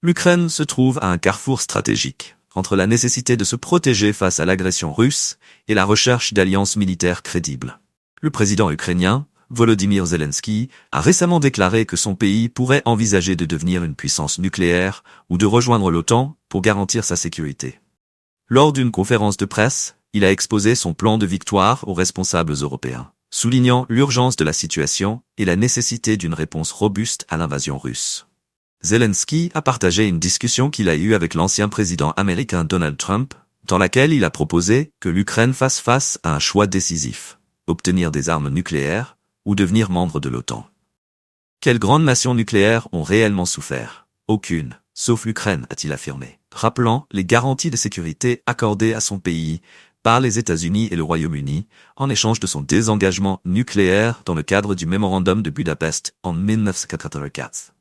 L'Ukraine se trouve à un carrefour stratégique, entre la nécessité de se protéger face à l'agression russe et la recherche d'alliances militaires crédibles. Le président ukrainien, Volodymyr Zelensky, a récemment déclaré que son pays pourrait envisager de devenir une puissance nucléaire ou de rejoindre l'OTAN pour garantir sa sécurité. Lors d'une conférence de presse, il a exposé son plan de victoire aux responsables européens, soulignant l'urgence de la situation et la nécessité d'une réponse robuste à l'invasion russe. Zelensky a partagé une discussion qu'il a eue avec l'ancien président américain Donald Trump, dans laquelle il a proposé que l'Ukraine fasse face à un choix décisif, obtenir des armes nucléaires ou devenir membre de l'OTAN. Quelles grandes nations nucléaires ont réellement souffert? Aucune, sauf l'Ukraine, a-t-il affirmé, rappelant les garanties de sécurité accordées à son pays par les États-Unis et le Royaume-Uni en échange de son désengagement nucléaire dans le cadre du mémorandum de Budapest en 1984.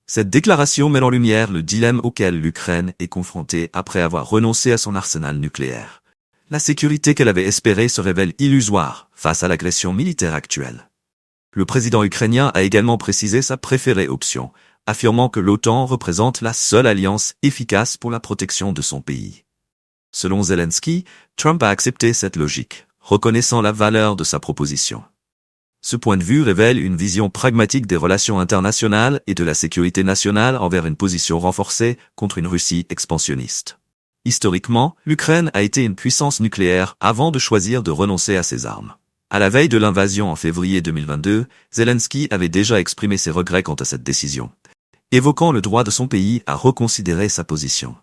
Cette déclaration met en lumière le dilemme auquel l'Ukraine est confrontée après avoir renoncé à son arsenal nucléaire. La sécurité qu'elle avait espérée se révèle illusoire face à l'agression militaire actuelle. Le président ukrainien a également précisé sa préférée option, affirmant que l'OTAN représente la seule alliance efficace pour la protection de son pays. Selon Zelensky, Trump a accepté cette logique, reconnaissant la valeur de sa proposition. Ce point de vue révèle une vision pragmatique des relations internationales et de la sécurité nationale envers une position renforcée contre une Russie expansionniste. Historiquement, l'Ukraine a été une puissance nucléaire avant de choisir de renoncer à ses armes. À la veille de l'invasion en février 2022, Zelensky avait déjà exprimé ses regrets quant à cette décision, évoquant le droit de son pays à reconsidérer sa position.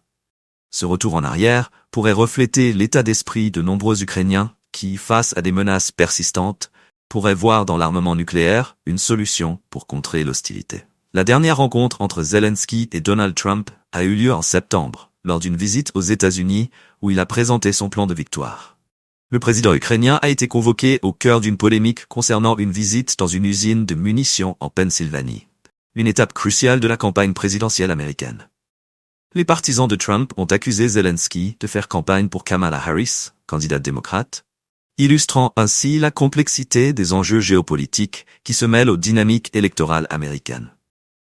Ce retour en arrière pourrait refléter l'état d'esprit de nombreux Ukrainiens qui, face à des menaces persistantes, pourrait voir dans l'armement nucléaire une solution pour contrer l'hostilité. La dernière rencontre entre Zelensky et Donald Trump a eu lieu en septembre, lors d'une visite aux États-Unis où il a présenté son plan de victoire. Le président ukrainien a été convoqué au cœur d'une polémique concernant une visite dans une usine de munitions en Pennsylvanie, une étape cruciale de la campagne présidentielle américaine. Les partisans de Trump ont accusé Zelensky de faire campagne pour Kamala Harris, candidate démocrate, illustrant ainsi la complexité des enjeux géopolitiques qui se mêlent aux dynamiques électorales américaines.